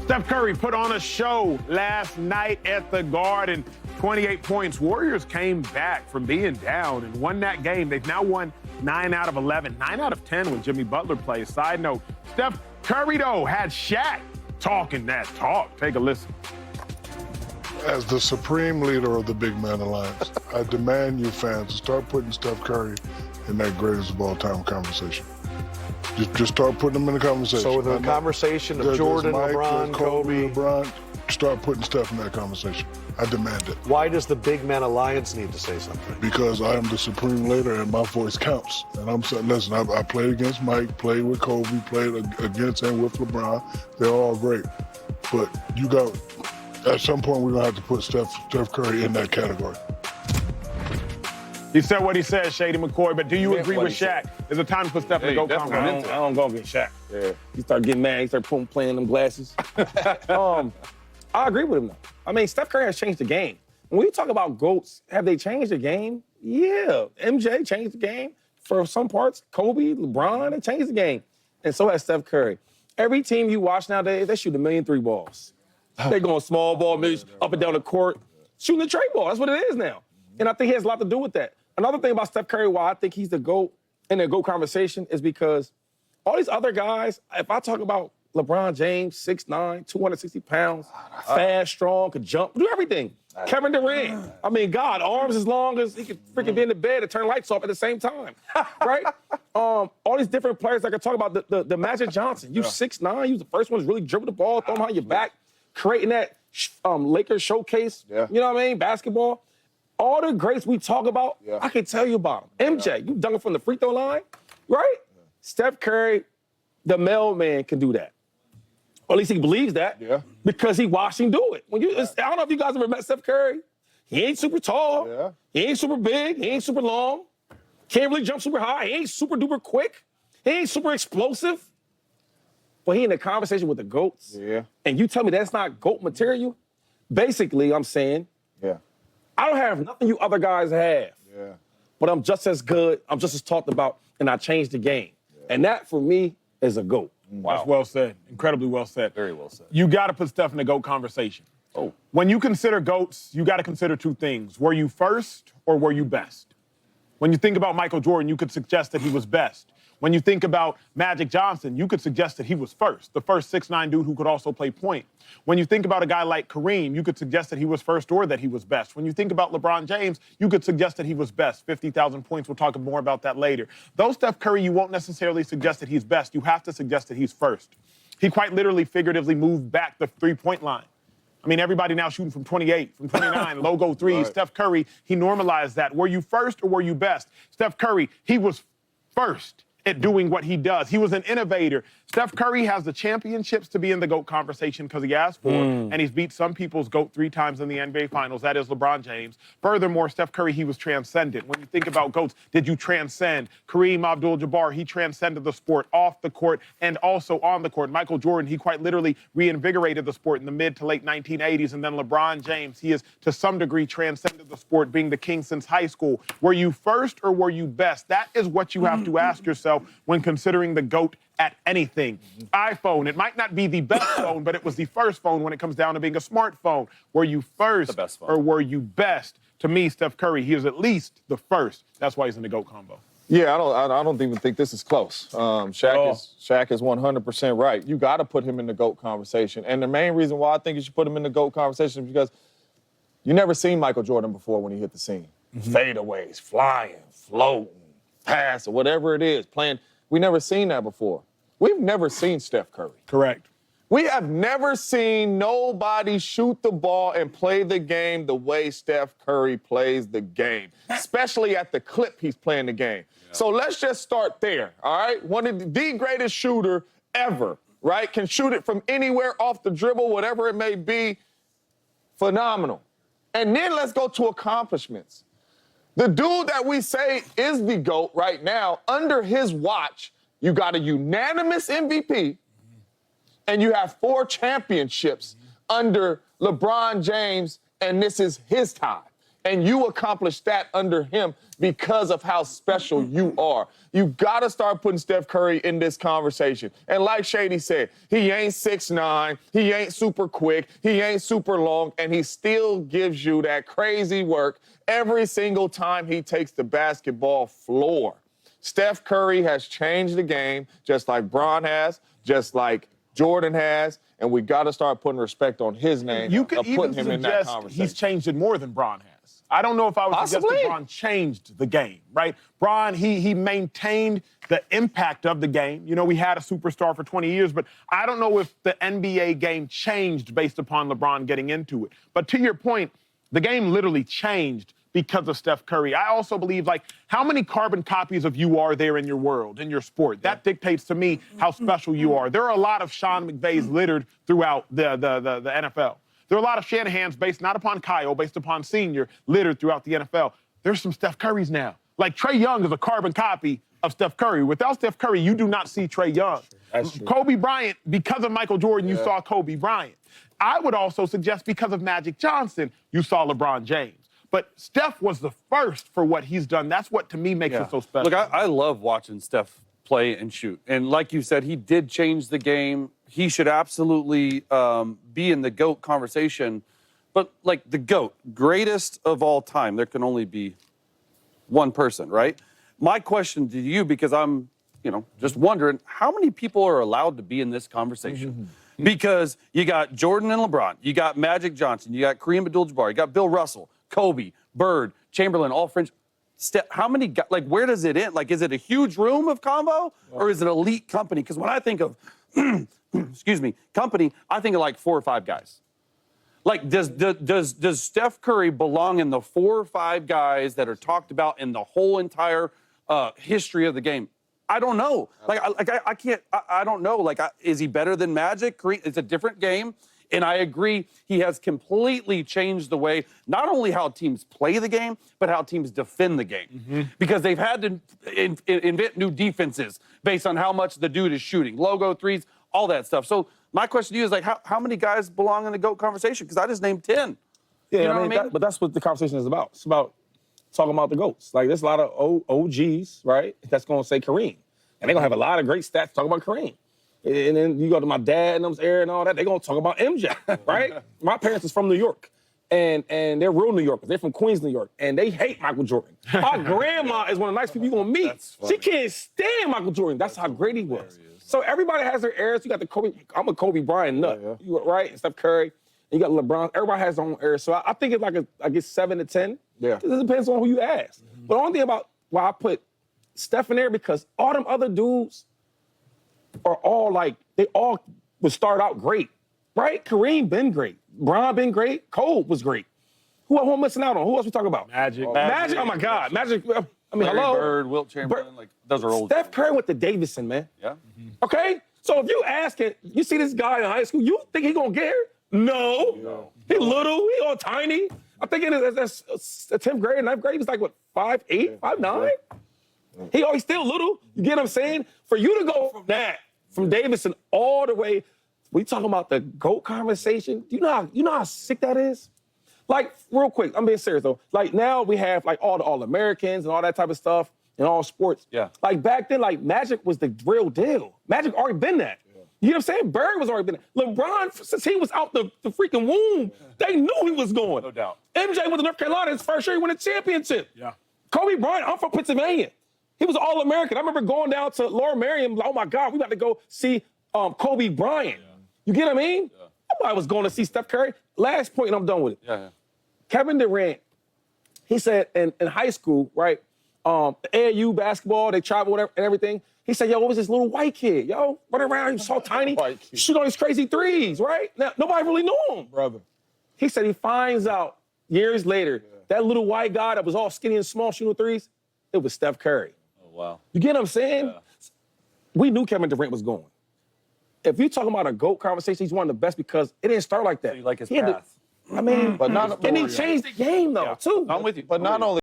Steph Curry put on a show last night at the Garden. 28 points. Warriors came back from being down and won that game. They've now won 9 out of 11, 9 out of 10 when Jimmy Butler plays. Side note, Steph Curry, though, had SHAQ talking that talk. Take a listen. As the supreme leader of the Big Man Alliance, I demand you fans to start putting Steph Curry in that greatest of all time conversation. Just start putting him in the conversation. So the conversation of Jordan, Mike, LeBron, Kobe. LeBron, start putting Steph in that conversation. I demand it. Why does the Big Man Alliance need to say something? Because I am the supreme leader and my voice counts. And I'm saying, listen, I played against Mike, played with Kobe, played against and with LeBron. They're all great. But at some point, we're going to have to put Steph Curry in that category. He said what he said, Shady McCoy, but do you agree with SHAQ? There's a time to put Steph in the GOAT conversation. I don't go against SHAQ. Yeah. He start getting mad. He start playing them glasses. I agree with him, though. I mean, Steph Curry has changed the game. When we talk about GOATs, have they changed the game? Yeah. MJ changed the game. For some parts, Kobe, LeBron, they changed the game. And so has Steph Curry. Every team you watch nowadays, they shoot 1,000,000 3 balls. They going small ball, up and down the court, shooting the tray ball. That's what it is now. And I think he has a lot to do with that. Another thing about Steph Curry, why I think he's the GOAT in the GOAT conversation, is because all these other guys, if I talk about LeBron James, 6'9", 260 pounds, fast, strong, could jump, do everything. Kevin Durant, I mean, God, arms as long as he could freaking be in the bed and turn lights off at the same time, right? All these different players I could talk about. The Magic Johnson, you 6'9", you was the first one to really dribble the ball, throw him on your back, creating that Lakers showcase, you know what I mean, basketball. All the greats we talk about, I can tell you about them. MJ, you dunking from the free throw line, right? Steph Curry, the mailman, can do that. Or at least he believes that because he watched him do it. I don't know if you guys ever met Steph Curry. He ain't super tall. He ain't super big. He ain't super long. Can't really jump super high. He ain't super duper quick. He ain't super explosive. But he in a conversation with the GOATs. And you tell me that's not GOAT material? Basically, I'm saying, I don't have nothing you other guys have. But I'm just as good, I'm just as talked about, and I changed the game. And that, for me, is a GOAT. Wow. That's well said. Incredibly well said. Very well said. You got to put Steph in the GOAT conversation. When you consider GOATs, you got to consider 2 things. Were you first or were you best? When you think about Michael Jordan, you could suggest that he was best. When you think about Magic Johnson, you could suggest that he was first, the first 6'9" dude who could also play point. When you think about a guy like Kareem, you could suggest that he was first or that he was best. When you think about LeBron James, you could suggest that he was best. 50,000 points, we'll talk more about that later. Though Steph Curry, you won't necessarily suggest that he's best. You have to suggest that he's first. He quite literally, figuratively moved back the 3-point line. I mean, everybody now shooting from 28, from 29, logo threes. Right. Steph Curry, he normalized that. Were you first or were you best? Steph Curry, he was first at doing what he does. He was an innovator. Steph Curry has the championships to be in the GOAT conversation because he asked for it, and he's beat some people's GOAT 3 times in the NBA Finals. That is LeBron James. Furthermore, Steph Curry, he was transcendent. When you think about GOATs, did you transcend? Kareem Abdul-Jabbar, he transcended the sport off the court and also on the court. Michael Jordan, he quite literally reinvigorated the sport in the mid to late 1980s. And then LeBron James, he is to some degree transcended the sport, being the king since high school. Were you first or were you best? That is what you have to ask yourself when considering the GOAT at anything. iPhone, it might not be the best phone, but it was the first phone when it comes down to being a smartphone. Were you first or were you best? To me, Steph Curry, he is at least the first. That's why he's in the GOAT combo. Yeah, I don't even think this is close. SHAQ is 100% right. You got to put him in the GOAT conversation. And the main reason why I think you should put him in the GOAT conversation is because you never seen Michael Jordan before when he hit the scene. Fadeaways, flying, floating, pass, or whatever it is, playing. We never seen that before. We've never seen Steph Curry. Correct. We have never seen nobody shoot the ball and play the game the way Steph Curry plays the game, especially at the clip he's playing the game. So let's just start there, all right? One of the greatest shooter ever, right? Can shoot it from anywhere off the dribble, whatever it may be. Phenomenal. And then let's go to accomplishments. The dude that we say is the GOAT right now, under his watch, you got a unanimous MVP, and you have 4 championships under LeBron James, and this is his time. And you accomplished that under him because of how special you are. You got to start putting Steph Curry in this conversation. And like Shady said, he ain't 6'9", he ain't super quick, he ain't super long, and he still gives you that crazy work every single time he takes the basketball floor. Steph Curry has changed the game just like Bron has, just like Jordan has, and we got to start putting respect on his name. You could of even putting him in that suggest conversation. he's changed it more than Bron has. I don't know if I would suggest that Bron changed the game, right? Bron, he maintained the impact of the game. You know, we had a superstar for 20 years, but I don't know if the NBA game changed based upon LeBron getting into it. But to your point, the game literally changed because of Steph Curry. I also believe, like, how many carbon copies of you are there in your world, in your sport? That dictates to me how special you are. There are a lot of Sean McVays littered throughout the NFL. There are a lot of Shanahans based not upon Kyle, based upon Senior, littered throughout the NFL. There's some Steph Currys now. Like, Trae Young is a carbon copy of Steph Curry. Without Steph Curry, you do not see Trae Young. That's true. Kobe Bryant, because of Michael Jordan, you saw Kobe Bryant. I would also suggest because of Magic Johnson, you saw LeBron James. But Steph was the first for what he's done. That's what, to me, makes it so special. Look, I love watching Steph play and shoot. And like you said, he did change the game. He should absolutely be in the GOAT conversation. But, like, the GOAT, greatest of all time, there can only be one person, right? My question to you, because I'm, just wondering, how many people are allowed to be in this conversation? Because you got Jordan and LeBron, you got Magic Johnson, you got Kareem Abdul-Jabbar, you got Bill Russell, Kobe, Bird, Chamberlain, all French. How many guys, like, where does it end? Like, is it a huge room of combo or is it elite company? Because when I think of, excuse me, company, I think of like 4 or 5 guys. Like, does Steph Curry belong in the 4 or 5 guys that are talked about in the whole entire history of the game? I don't know. I can't, I don't know. Like, is he better than Magic? It's a different game. And I agree, he has completely changed the way, not only how teams play the game, but how teams defend the game. Because they've had to invent new defenses based on how much the dude is shooting. Logo threes, all that stuff. So my question to you is, like, how many guys belong in the GOAT conversation? Because I just named 10. Yeah, You know what I mean? but that's what the conversation is about. It's about talking about the GOATs. Like, there's a lot of OGs, right, that's going to say Kareem. And they're going to have a lot of great stats to talk about Kareem. And then you go to my dad and them's era and all that, they're going to talk about MJ, right? My parents is from New York, and they're real New Yorkers. They're from Queens, New York, and they hate Michael Jordan. My grandma is one of the nice people you're going to meet. She can't stand Michael Jordan. That's how great he was. So everybody has their eras. You got the Kobe. I'm a Kobe Bryant nut, right? And Steph Curry. And you got LeBron. Everybody has their own era. So I think it's like I guess 7 to 10. Yeah. It depends on who you ask. But the only thing about why I put Steph in there, because all them other dudes are all like, they all would start out great, right? Kareem been great. Bron been great. Cole was great. Who am I missing out on? Who else we talking about? Magic. Magic, oh my God. Magic, I mean, Larry hello? Bird, Wilt Chamberlain, like, those are old. Steph Curry went to Davidson, man. Yeah. Okay? So if you ask it, you see this guy in high school, you think he gonna get here? No. He little, he all tiny. I think in his 10th grade, 9th grade, he was like, what, 5'8", 5'9"? He's still little. You get what I'm saying? For you to go from that, from Davidson all the way, we talking about the GOAT conversation. You know how sick that is? Like, real quick, I'm being serious though. Like, now we have like all the All-Americans and all that type of stuff in all sports. Yeah. Like, back then, like, Magic was the real deal. Magic already been that. You know what I'm saying? Bird was already been that. LeBron, since he was out the freaking womb, they knew he was going. No doubt. MJ went to North Carolina his first year, he won a championship. Yeah. Kobe Bryant, I'm from Pennsylvania. He was All-American. I remember going down to Laura Merriam, like, oh my God, we got to go see Kobe Bryant. Yeah. You get what I mean? Yeah. Nobody was going to see Steph Curry. Last point, and I'm done with it. Yeah. Kevin Durant, he said in high school, right, AAU basketball, they travel whatever and everything. He said, yo, what was this little white kid? Yo, running around, he was so tiny, shoot all these crazy threes, right? Now, nobody really knew him. Brother. He said he finds out years later, that little white guy that was all skinny and small shooting threes, it was Steph Curry. Oh, wow. You get what I'm saying? Yeah. We knew Kevin Durant was going. If you're talking about a GOAT conversation, he's one of the best because it didn't start like that. So you like his path. I mean, but not, and he changed the game, though, too. I'm with you. But not only